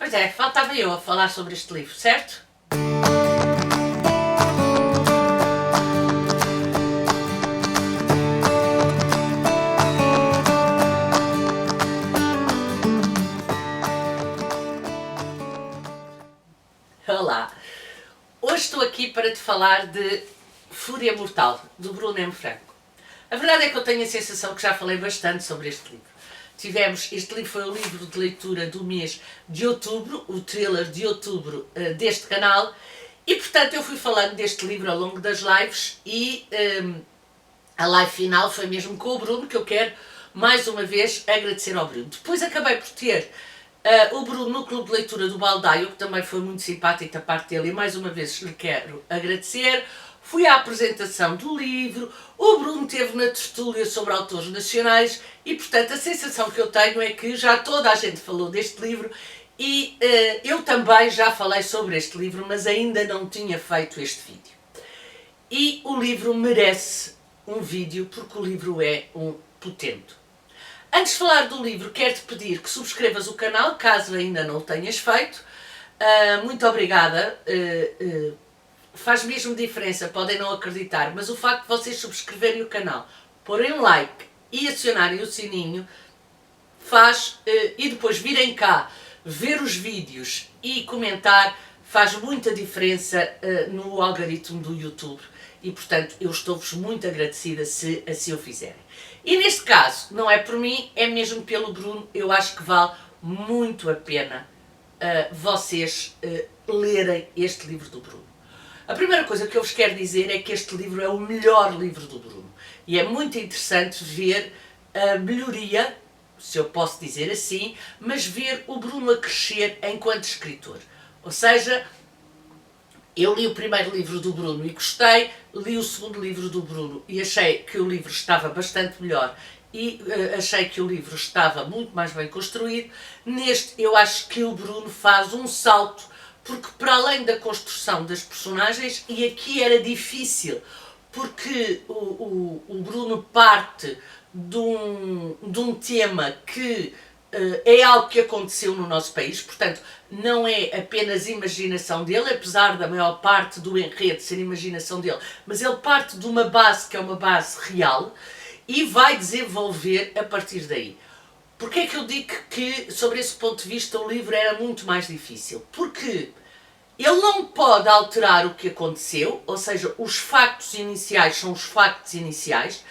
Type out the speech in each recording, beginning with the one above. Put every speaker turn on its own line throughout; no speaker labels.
Pois é, faltava eu a falar sobre este livro, certo? Olá! Hoje estou aqui para te falar de Fúria Mortal, do Bruno M. Franco. A verdade é que eu tenho a sensação que já falei bastante sobre este livro. Este livro foi o livro de leitura do mês de outubro, o thriller de outubro deste canal, e portanto eu fui falando deste livro ao longo das lives e a live final foi mesmo com o Bruno, que eu quero mais uma vez agradecer ao Bruno. Depois acabei por ter o Bruno no Clube de Leitura do Baldaio, que também foi muito simpático da parte dele e mais uma vez lhe quero agradecer. Fui à apresentação do livro, o Bruno esteve na tertúlia sobre autores nacionais e, portanto, a sensação que eu tenho é que já toda a gente falou deste livro e eu também já falei sobre este livro, mas ainda não tinha feito este vídeo. E o livro merece um vídeo porque o livro é um potente. Antes de falar do livro, quero-te pedir que subscrevas o canal, caso ainda não o tenhas feito. Muito obrigada. Faz mesmo diferença, podem não acreditar, mas o facto de vocês subscreverem o canal, porem like e acionarem o sininho, faz, e depois virem cá ver os vídeos e comentar, faz muita diferença no algoritmo do YouTube. E, portanto, eu estou-vos muito agradecida se assim o fizerem. E neste caso, não é por mim, é mesmo pelo Bruno, eu acho que vale muito a pena vocês lerem este livro do Bruno. A primeira coisa que eu vos quero dizer é que este livro é o melhor livro do Bruno. E é muito interessante ver a melhoria, se eu posso dizer assim, mas ver o Bruno a crescer enquanto escritor. Ou seja, eu li o primeiro livro do Bruno e gostei, li o segundo livro do Bruno e achei que o livro estava bastante melhor e achei que o livro estava muito mais bem construído. Neste, eu acho que o Bruno faz um salto, porque para além da construção das personagens, e aqui era difícil, porque o Bruno parte de um tema que é algo que aconteceu no nosso país, portanto não é apenas imaginação dele, apesar da maior parte do enredo ser imaginação dele, mas ele parte de uma base que é uma base real e vai desenvolver a partir daí. Porquê é que eu digo que, sobre esse ponto de vista, o livro era muito mais difícil? Porque ele não pode alterar o que aconteceu, ou seja, os factos iniciais são os factos iniciais.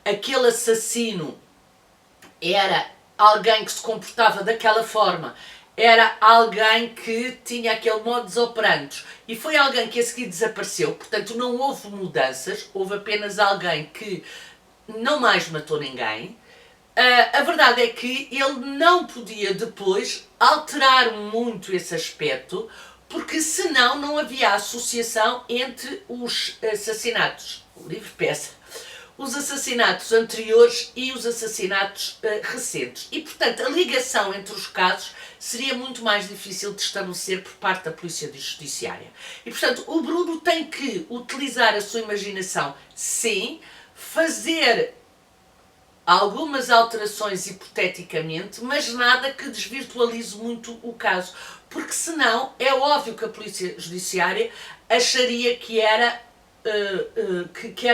Aquele assassino era alguém que se comportava daquela forma, era alguém que tinha aquele modus operandi e foi alguém que a seguir desapareceu, portanto não houve mudanças, houve apenas alguém que não mais matou ninguém. A verdade é que ele não podia depois alterar muito esse aspecto, porque senão não havia associação entre os assassinatos, o livro peça, os assassinatos anteriores e os assassinatos recentes. E, portanto, a ligação entre os casos seria muito mais difícil de estabelecer por parte da Polícia Judiciária. E, portanto, o Bruno tem que utilizar a sua imaginação, sim, fazer algumas alterações hipoteticamente, mas nada que desvirtualize muito o caso, porque senão é óbvio que a Polícia Judiciária acharia que era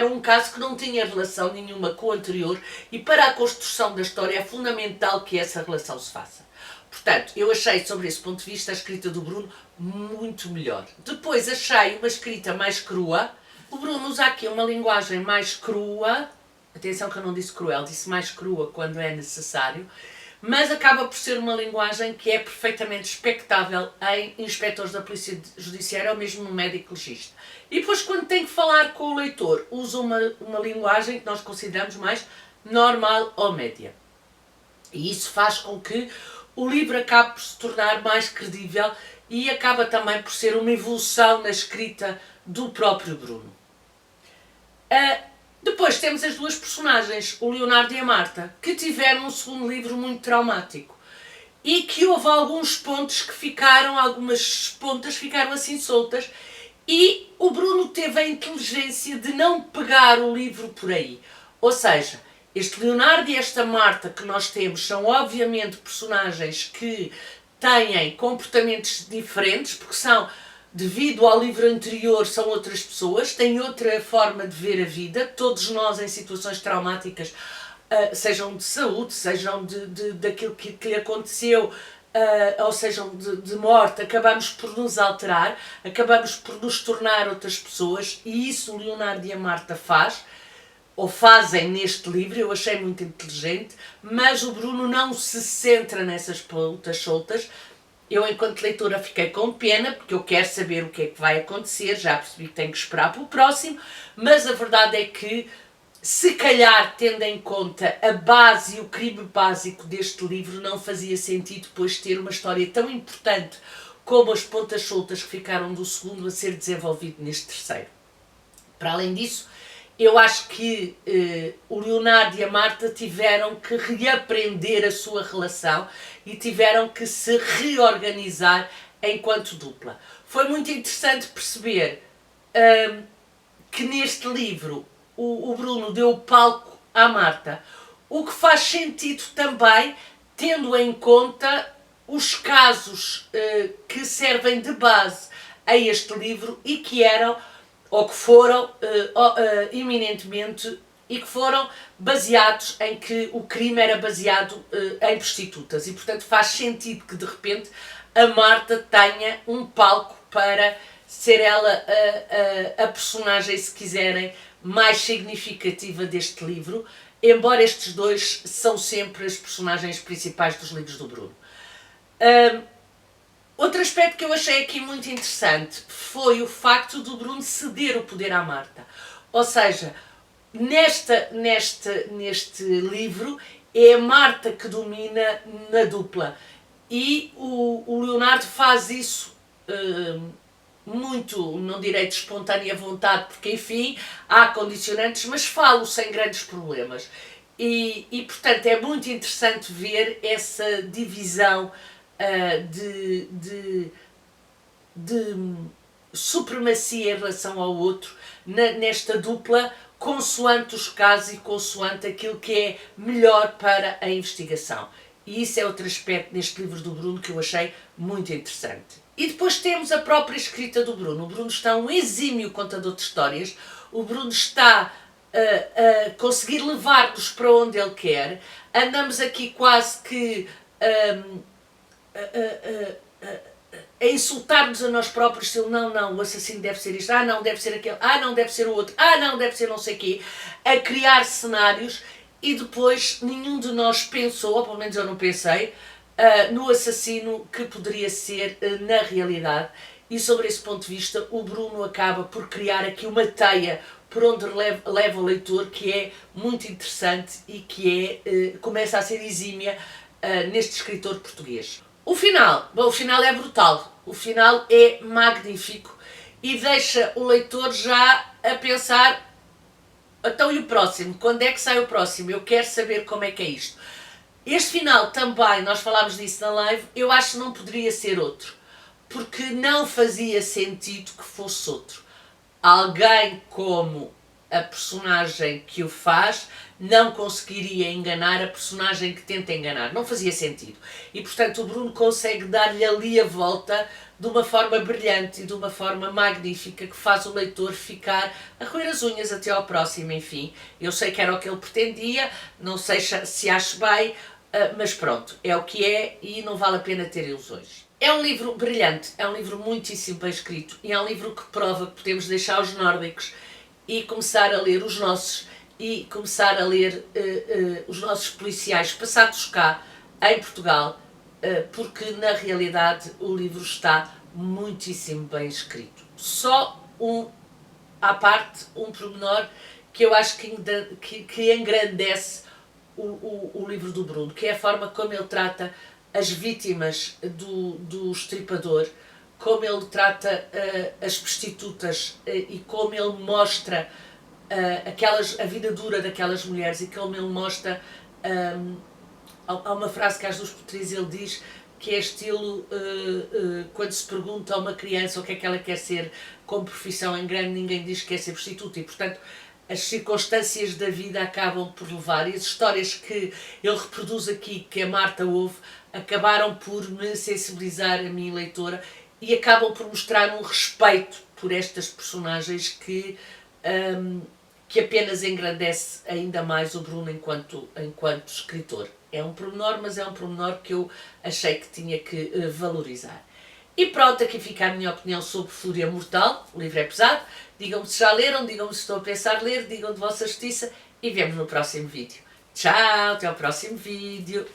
um caso que não tinha relação nenhuma com o anterior e para a construção da história é fundamental que essa relação se faça. Portanto, eu achei, sobre esse ponto de vista, a escrita do Bruno muito melhor. Depois achei uma escrita mais crua. O Bruno usa aqui uma linguagem mais crua. Atenção que eu não disse cruel, disse mais crua quando é necessário, mas acaba por ser uma linguagem que é perfeitamente expectável em inspectores da Polícia Judiciária ou mesmo no médico legista. E depois, quando tem que falar com o leitor, usa uma linguagem que nós consideramos mais normal ou média. E isso faz com que o livro acabe por se tornar mais credível e acaba também por ser uma evolução na escrita do próprio Bruno. Depois temos as duas personagens, o Leonardo e a Marta, que tiveram um segundo livro muito traumático e que houve alguns pontos que ficaram, algumas pontas ficaram assim soltas e o Bruno teve a inteligência de não pegar o livro por aí. Ou seja, este Leonardo e esta Marta que nós temos são obviamente personagens que têm comportamentos diferentes, porque são, devido ao livro anterior, são outras pessoas, têm outra forma de ver a vida. Todos nós, em situações traumáticas, sejam de saúde, sejam daquilo que lhe aconteceu, ou sejam de morte, acabamos por nos alterar, acabamos por nos tornar outras pessoas, e isso o Leonardo e a Marta fazem neste livro. Eu achei muito inteligente, mas o Bruno não se centra nessas pontas soltas. Eu, enquanto leitora, fiquei com pena, porque eu quero saber o que é que vai acontecer, já percebi que tenho que esperar pelo próximo, mas a verdade é que, se calhar, tendo em conta a base e o crime básico deste livro, não fazia sentido depois ter uma história tão importante como as pontas soltas que ficaram do segundo a ser desenvolvido neste terceiro. Para além disso, eu acho que o Leonardo e a Marta tiveram que reaprender a sua relação e tiveram que se reorganizar enquanto dupla. Foi muito interessante perceber que neste livro o Bruno deu o palco à Marta, o que faz sentido também, tendo em conta os casos que servem de base a este livro e que eram, ou que foram eminentemente, e que foram baseados em que o crime era baseado em prostitutas, e portanto faz sentido que de repente a Marta tenha um palco para ser ela a personagem, se quiserem, mais significativa deste livro, embora estes dois são sempre as personagens principais dos livros do Bruno. Outro aspecto que eu achei aqui muito interessante foi o facto do Bruno ceder o poder à Marta. Ou seja, neste livro é a Marta que domina na dupla, e o Leonardo faz isso muito, não direi de espontânea vontade, porque enfim, há condicionantes, mas falo sem grandes problemas. E portanto é muito interessante ver essa divisão de supremacia em relação ao outro nesta dupla, consoante os casos e consoante aquilo que é melhor para a investigação. E isso é outro aspecto neste livro do Bruno que eu achei muito interessante. E depois temos a própria escrita do Bruno. O Bruno está um exímio contador de histórias. O Bruno está a conseguir levar-nos para onde ele quer. Andamos aqui quase que a insultar-nos a nós próprios. Não, o assassino deve ser isto, não, deve ser aquele, não, deve ser o outro, não, deve ser não sei o quê, a criar cenários, e depois nenhum de nós pensou, ou pelo menos eu não pensei, no assassino que poderia ser na realidade. E sobre esse ponto de vista, o Bruno acaba por criar aqui uma teia por onde leva o leitor, que é muito interessante e que começa a ser exímia neste escritor português. O final é brutal, o final é magnífico e deixa o leitor já a pensar: então e o próximo? Quando é que sai o próximo? Eu quero saber como é que é isto. Este final também, nós falámos disso na live, eu acho que não poderia ser outro, porque não fazia sentido que fosse outro. Alguém como a personagem que o faz não conseguiria enganar a personagem que tenta enganar. Não fazia sentido. E, portanto, o Bruno consegue dar-lhe ali a volta de uma forma brilhante e de uma forma magnífica, que faz o leitor ficar a roer as unhas até ao próximo, enfim. Eu sei que era o que ele pretendia, não sei se acho bem, mas pronto, é o que é e não vale a pena ter ilusões. É um livro brilhante, é um livro muitíssimo bem escrito e é um livro que prova que podemos deixar os nórdicos e começar a ler os nossos, e começar a ler os nossos policiais passados cá em Portugal, porque na realidade o livro está muitíssimo bem escrito. Só à parte, um pormenor que eu acho que engrandece o livro do Bruno, que é a forma como ele trata as vítimas do estripador, como ele trata as prostitutas e como ele mostra a vida dura daquelas mulheres, e como ele mostra, há uma frase que às duas por três ele diz, que é estilo, quando se pergunta a uma criança o que é que ela quer ser como profissão em grande, ninguém diz que quer ser prostituta, e portanto as circunstâncias da vida acabam por levar, e as histórias que ele reproduz aqui, que a Marta ouve, acabaram por me sensibilizar, a minha leitora, e acabam por mostrar um respeito por estas personagens que apenas engrandece ainda mais o Bruno enquanto escritor. É um pormenor, mas é um pormenor que eu achei que tinha que valorizar. E pronto, aqui fica a minha opinião sobre Fúria Mortal. O livro é pesado. Digam-me se já leram, digam-me se estão a pensar ler, digam de vossa justiça e vemos no próximo vídeo. Tchau, até ao próximo vídeo.